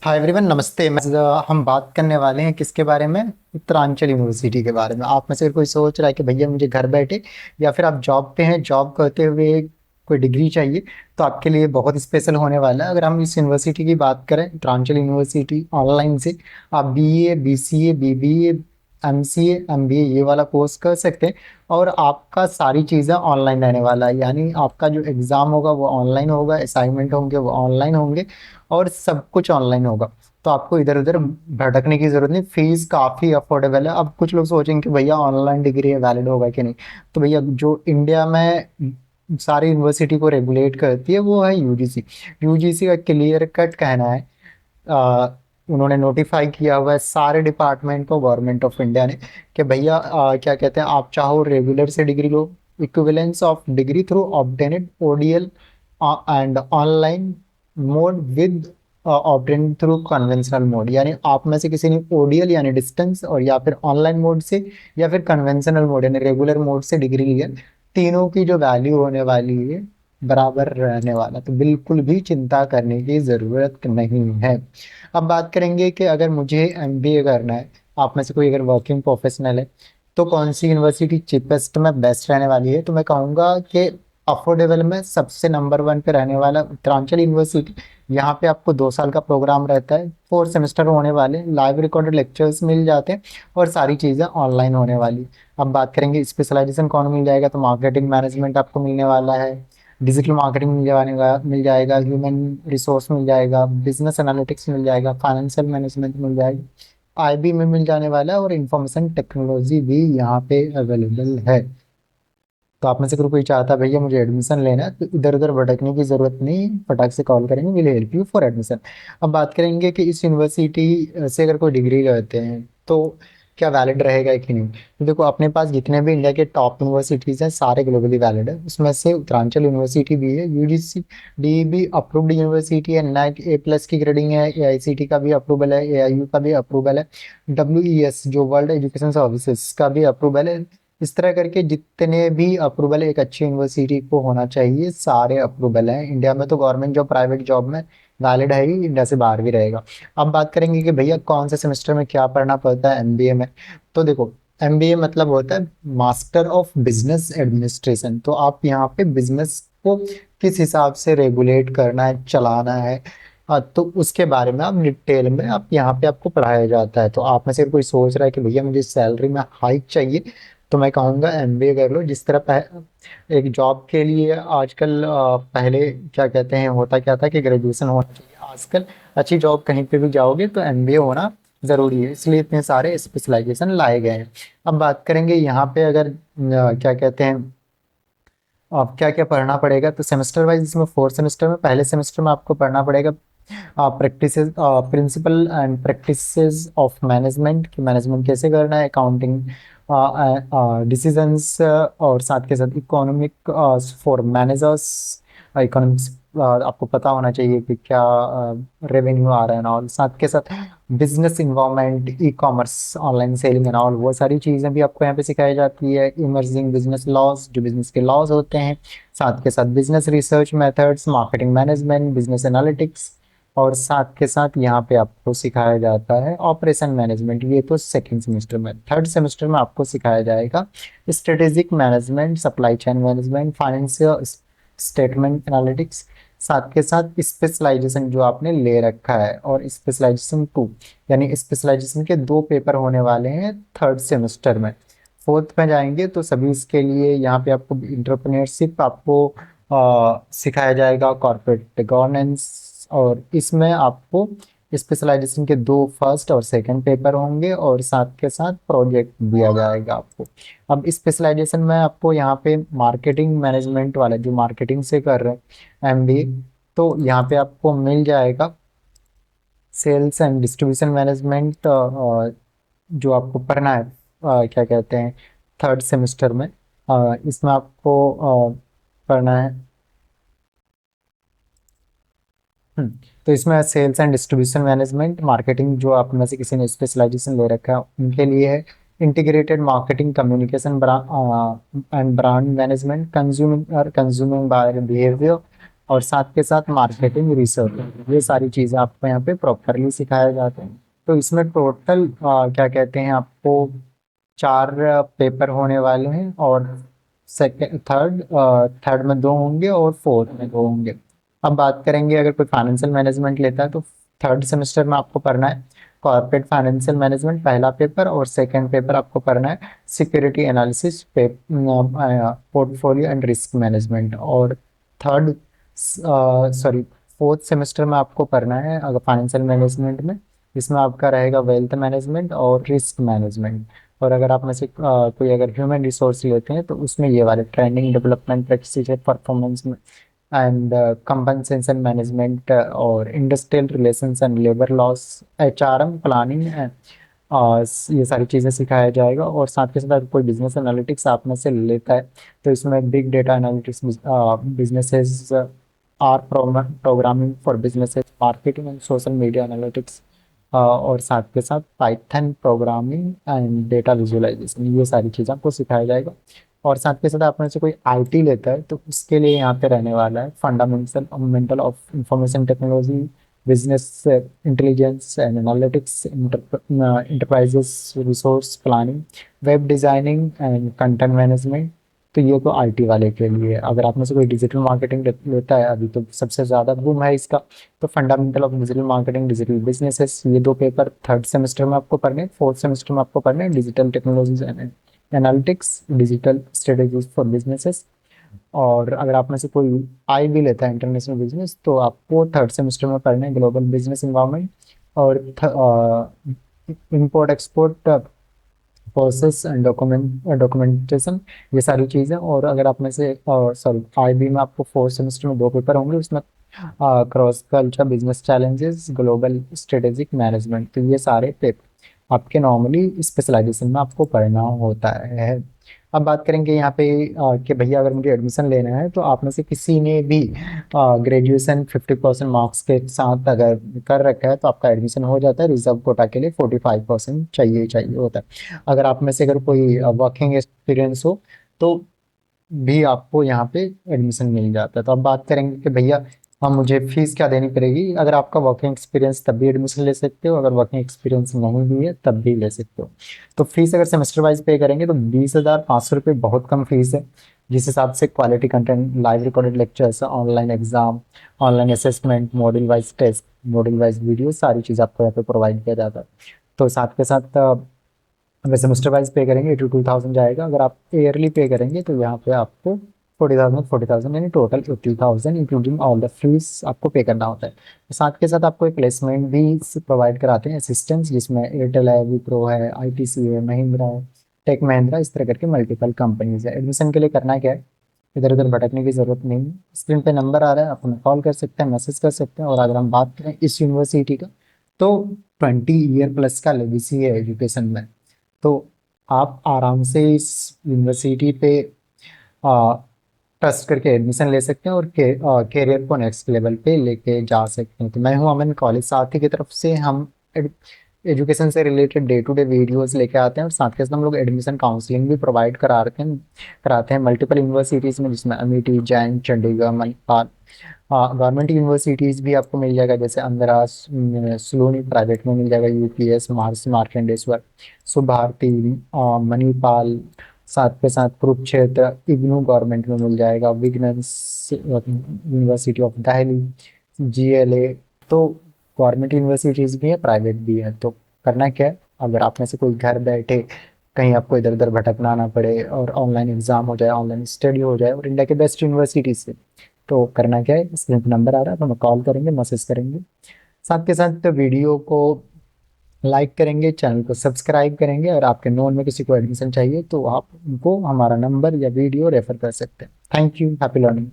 Hi everyone, नमस्ते। हम बात करने वाले हैं किसके बारे में? उत्तरांचल यूनिवर्सिटी के बारे में। आप में से अगर कोई सोच रहा है कि भैया मुझे घर बैठे या फिर आप जॉब पे हैं, जॉब करते हुए कोई डिग्री चाहिए, तो आपके लिए बहुत स्पेशल होने वाला है। अगर हम इस यूनिवर्सिटी की बात करें, उत्तरांचल यूनिवर्सिटी, ऑनलाइन से आप BA, BCA, BBA, MCA, MBA ये वाला कोर्स कर सकते हैं। और आपका सारी चीज़ें ऑनलाइन रहने वाला है, यानी आपका जो एग्ज़ाम होगा वो ऑनलाइन होगा, असाइनमेंट होंगे वो ऑनलाइन होंगे, और सब कुछ ऑनलाइन होगा। तो आपको इधर उधर भटकने की जरूरत नहीं। फीस काफ़ी अफोर्डेबल है। अब कुछ लोग सोचेंगे कि भैया ऑनलाइन डिग्री है, वैलिड होगा कि नहीं। तो भैया जो इंडिया में सारी यूनिवर्सिटी को रेगुलेट करती है वो है यूजीसी। यूजीसी का क्लियर कट कहना है, आ, उन्होंने नोटिफाई किया हुआ है सारे डिपार्टमेंट को, गवर्नमेंट ऑफ इंडिया ने, कि भैया क्या कहते हैं, आप चाहो रेगुलर से डिग्री लो, equivalence of degree through obtained ODL and online mode with obtain through conventional mode. यानी आप में से किसी ने ओडीएल यानी डिस्टेंस, और या फिर ऑनलाइन मोड से, या फिर कन्वेंशनल मोड यानी रेगुलर मोड से डिग्री लिया, तीनों की जो वैल्यू होने वाली है बराबर रहने वाला। तो बिल्कुल भी चिंता करने की ज़रूरत नहीं है। अब बात करेंगे कि अगर मुझे एमबीए करना है, आप में से कोई अगर वर्किंग प्रोफेशनल है, तो कौन सी यूनिवर्सिटी चीपेस्ट में बेस्ट रहने वाली है? तो मैं कहूँगा कि अफोर्डेबल में सबसे नंबर वन पे रहने वाला उत्तरांचल यूनिवर्सिटी। यहाँ पे आपको 2 साल का प्रोग्राम रहता है, 4 सेमेस्टर होने वाले, लाइव रिकॉर्डेड लेक्चर्स मिल जाते हैं, और सारी चीज़ें ऑनलाइन होने वाली। अब बात करेंगे स्पेशलाइजेशन कौन मिल जाएगा, तो मार्केटिंग मैनेजमेंट आपको मिलने वाला है, डिजिटल मार्केटिंग मिल जाएगा, ह्यूमन रिसोर्स मिल जाएगा, बिजनेस एनालिटिक्स मिल जाएगा, फाइनेंशियल मैनेजमेंट मिल जाएगा, आईबी में मिल जाने वाला है, और इंफॉर्मेशन टेक्नोलॉजी भी यहाँ पे अवेलेबल है। तो आप में से अगर कोई चाहता है भैया मुझे एडमिशन लेना है, तो इधर उधर भटकने की जरूरत नहीं, फटाक से कॉल करेंगे, will help you for admission. अब बात करेंगे कि इस यूनिवर्सिटी से अगर कोई डिग्री करते हैं तो क्या वैलिड रहेगा कि नहीं। तो देखो, अपने पास जितने भी इंडिया के टॉप यूनिवर्सिटीज हैं सारे ग्लोबली वैलिड है। उसमें से उत्तरांचल यूनिवर्सिटी भी है, यूजीसी डी भी अप्रूव्ड यूनिवर्सिटी है, नैक ए प्लस की ग्रेडिंग है, एआईसीटी का भी अप्रूवल है, एआईयू का भी अप्रूवल है, डब्ल्यूईएस जो वर्ल्ड एजुकेशन सर्विसेज का भी अप्रूवल है। इस तरह करके जितने भी अप्रूवल एक अच्छी यूनिवर्सिटी को होना चाहिए, सारे अप्रूवल हैं इंडिया में। तो गवर्नमेंट जॉब, प्राइवेट जॉब में वैलिड है ही, इंडिया से बाहर भी रहेगा। अब बात करेंगे कि भैया कौन से सेमेस्टर में क्या पढ़ना पड़ता है एमबीए में। तो देखो, एमबीए मतलब होता है मास्टर ऑफ बिजनेस एडमिनिस्ट्रेशन। तो आप यहाँ पे बिजनेस को किस हिसाब से रेगुलेट करना है, चलाना है, तो उसके बारे में आप डिटेल में आप यहाँ पे आपको पढ़ाया जाता है। तो आप में से कोई सोच रहा है कि भैया मुझे सैलरी में हाइक चाहिए, तो मैं कहूँगा एमबीए कर लो। जिस तरह एक जॉब के लिए आजकल पहले क्या कहते हैं, होता क्या था कि ग्रेजुएशन होना चाहिए, आजकल अच्छी जॉब कहीं पे भी जाओगे तो एमबीए होना ज़रूरी है, इसलिए इतने सारे स्पेशलाइजेशन लाए गए हैं। अब बात करेंगे यहाँ पे अगर क्या कहते हैं, अब क्या क्या पढ़ना पड़ेगा, तो सेमेस्टर वाइज इसमें 4 सेमेस्टर में, पहले सेमेस्टर में आपको पढ़ना पड़ेगा practices, principle and practices of management, कि मैनेजमेंट कैसे करना है, अकाउंटिंग डिसीजंस, और साथ के साथ इकोनॉमिक फॉर मैनेजर्स, इकोनॉमिक्स आपको पता होना चाहिए कि क्या रेवेन्यू आ रहा है ना, और साथ के साथ business environment, e commerce, online selling and all, वो सारी चीज़ें भी आपको यहाँ पे सिखाई जाती है। इमर्जिंग बिजनेस लॉज, जो बिजनेस के लॉज होते हैं, साथ के साथ business research methods, marketing management, business analytics, और साथ के साथ यहाँ पे आपको सिखाया जाता है ऑपरेशन मैनेजमेंट। ये तो सेकंड सेमेस्टर में। थर्ड सेमेस्टर में आपको सिखाया जाएगा strategic management, supply chain management, financial statement analytics, साथ के साथ स्पेशलाइजेशन जो आपने ले रखा है, और स्पेशलाइजेशन 2, यानी स्पेशलाइजेशन के 2 पेपर होने वाले हैं थर्ड सेमेस्टर में। फोर्थ में जाएंगे तो सभी इसके लिए यहाँ पे आपको इंटरप्रेन्योरशिप आपको सिखाया जाएगा, कॉर्पोरेट गवर्नेंस, और इसमें आपको स्पेशलाइजेशन के 2 फर्स्ट और सेकंड पेपर होंगे, और साथ के साथ प्रोजेक्ट दिया जाएगा आपको। अब स्पेशलाइजेशन में आपको यहाँ पे मार्केटिंग मैनेजमेंट वाला, जो मार्केटिंग से कर रहे हैं एमबी, तो यहाँ पे आपको मिल जाएगा सेल्स एंड डिस्ट्रीब्यूशन मैनेजमेंट, जो आपको पढ़ना है क्या कहते हैं थर्ड सेमेस्टर में। इसमें आपको पढ़ना है। तो इसमें sales and distribution management, marketing जो आप में से किसी ने स्पेशलाइजेशन ले रखा है उनके लिए है। Integrated marketing communication and brand management, consuming buyer behaviour, और साथ के साथ मार्केटिंग रिसर्च, ये सारी चीज़ें आपको यहाँ पे प्रॉपरली सिखाया जाता है। तो इसमें टोटल क्या कहते हैं, आपको 4 पेपर होने वाले हैं, और सेकंड थर्ड में 2 होंगे और फोर्थ में 2 होंगे। अब बात करेंगे, अगर कोई फाइनेंशियल मैनेजमेंट लेता है तो थर्ड सेमेस्टर में आपको पढ़ना है कॉर्पोरेट फाइनेंशियल मैनेजमेंट पहला पेपर, और सेकंड पेपर आपको पढ़ना है security analysis portfolio and risk management. और थर्ड सॉरी फोर्थ सेमेस्टर में आपको पढ़ना है अगर फाइनेंशियल मैनेजमेंट में, इसमें आपका रहेगा वेल्थ मैनेजमेंट और रिस्क मैनेजमेंट। और अगर आप में से कोई अगर ह्यूमन रिसोर्स लेते हैं तो उसमें ये वाले training development practice performance and compensation management और industrial relations and labour laws, HRM planning, ये सारी चीज़ें सिखाया जाएगा। और साथ के साथ कोई बिजनेस एनालिटिक्स आप में से लेता है तो इसमें big data analytics, businesses R programming for businesses, marketing and social media analytics, और साथ के साथ Python programming and data visualisation, ये सारी चीज़ें आपको सिखाया जाएगा। और साथ के साथ आप में से कोई IT लेता है तो उसके लिए यहाँ पे रहने वाला है fundamental of information technology, business intelligence and analytics, enterprises resource planning, web designing and content management. तो ये तो IT वाले के लिए। अगर आप में से कोई डिजिटल मार्केटिंग लेता है, अभी तो सबसे ज़्यादा बूम है इसका, तो fundamental of digital marketing, digital businesses, ये 2 पेपर थर्ड सेमेस्टर में आपको पढ़ने हैं। फोर्थ सेमेस्टर में आपको पढ़ने हैं digital technologies and analytics, digital strategies for businesses. और अगर आप में से कोई भी लेता है इंटरनेशनल बिजनेस, तो आपको थर्ड सेमेस्टर में पढ़ना है ग्लोबल बिजनेस इन्वायरमेंट और import export process and documentation, ये सारी चीज़ें। और अगर आप में से सॉरी IB में आपको फोर्थ सेमेस्टर में 2 पेपर होंगे, उसमें cross culture business challenges, global strategic management, तो ये सारे पेपर आपके नॉर्मली स्पेशलाइजेशन में आपको पढ़ना होता है। अब बात करेंगे यहाँ पे कि भैया अगर मुझे एडमिशन लेना है तो आप में से किसी ने भी ग्रेजुएशन 50% मार्क्स के साथ अगर कर रखा है तो आपका एडमिशन हो जाता है। रिजर्व कोटा के लिए 45% चाहिए चाहिए होता है। अगर आप में से अगर कोई वर्किंग एक्सपीरियंस हो तो भी आपको यहाँ पे एडमिशन मिल जाता है। तो अब बात करेंगे कि भैया हम मुझे फीस क्या देनी पड़ेगी। अगर आपका वर्किंग एक्सपीरियंस तब भी एडमिशन ले सकते हो, अगर वर्किंग एक्सपीरियंस नहीं भी है तब भी ले सकते हो। तो फीस अगर सेमेस्टर वाइज पे करेंगे तो 20,500 रुपये बहुत कम फीस है, जिस हिसाब से quality content, live recorded lectures, online exam, online assessment, module wise test, module wise video, सारी चीज़ आपको यहाँ पे प्रोवाइड किया जाता है। तो साथ के साथ अगर सेमेस्टर वाइज पे करेंगे 82,000 जाएगा। अगर आप ईयरली पे करेंगे तो यहाँ पे आपको 40,000 यानी total 80,000 including all the fees आपको पे करना होता है। साथ के साथ आपको एक प्लेसमेंट भी प्रोवाइड कराते हैं असिस्टेंस, जिसमें एयरटेल है, विप्रो है, ITC है, महिंद्रा है, टेक महिंद्रा, इस तरह करके मल्टीपल कंपनीज है। एडमिशन के लिए करना क्या है, इधर उधर भटकने की जरूरत नहीं है। स्क्रीन पे नंबर आ रहा है, आप हमें कॉल कर सकते हैं, मैसेज कर सकते हैं। और अगर हम बात करें इस यूनिवर्सिटी का, तो 20 ईयर प्लस का लेगेसी है एजुकेशन में। तो आप आराम से इस यूनिवर्सिटी पे ट्रस्ट करके एडमिशन ले सकते हैं और कैरियर को नेक्स्ट लेवल पे लेके जा सकते हैं। तो मैं हूं अमन, कॉलेज साथी की तरफ से हम एजुकेशन से related day to day videos लेके आते हैं, और साथ के साथ हम लोग एडमिशन काउंसलिंग भी प्रोवाइड कराते हैं मल्टीपल यूनिवर्सिटीज़ में, जिसमें Amity, Jain, Chandigarh, Manipal. Government universities भी आपको मिल जाएगा, जैसे अंधरा, सलोनी प्राइवेट में मिल जाएगा, UPS, महर्षि मार्कंडेश्वर, सुभारती, मणिपाल, साथ के साथ कुरुक्षेत्र, इग्नू गवर्नमेंट में मिल जाएगा, विग्नेंस यूनिवर्सिटी ऑफ दिल्ली, GLA। तो गवर्नमेंट यूनिवर्सिटीज़ भी है, प्राइवेट भी है। तो करना क्या है, अगर आप में से कोई घर बैठे कहीं आपको इधर उधर भटकना ना पड़े और ऑनलाइन एग्जाम हो जाए, ऑनलाइन स्टडी हो जाए, और इंडिया के बेस्ट यूनिवर्सिटी से, तो करना क्या है, स्क्रीन पर नंबर आ रहा है, तो हमें कॉल करेंगे, मैसेज करेंगे। साथ के साथ वीडियो को लाइक करेंगे, चैनल को सब्सक्राइब करेंगे, और आपके नोन में किसी को एडमिशन चाहिए तो आप उनको हमारा नंबर या वीडियो रेफर कर सकते हैं। Thank you, happy learning.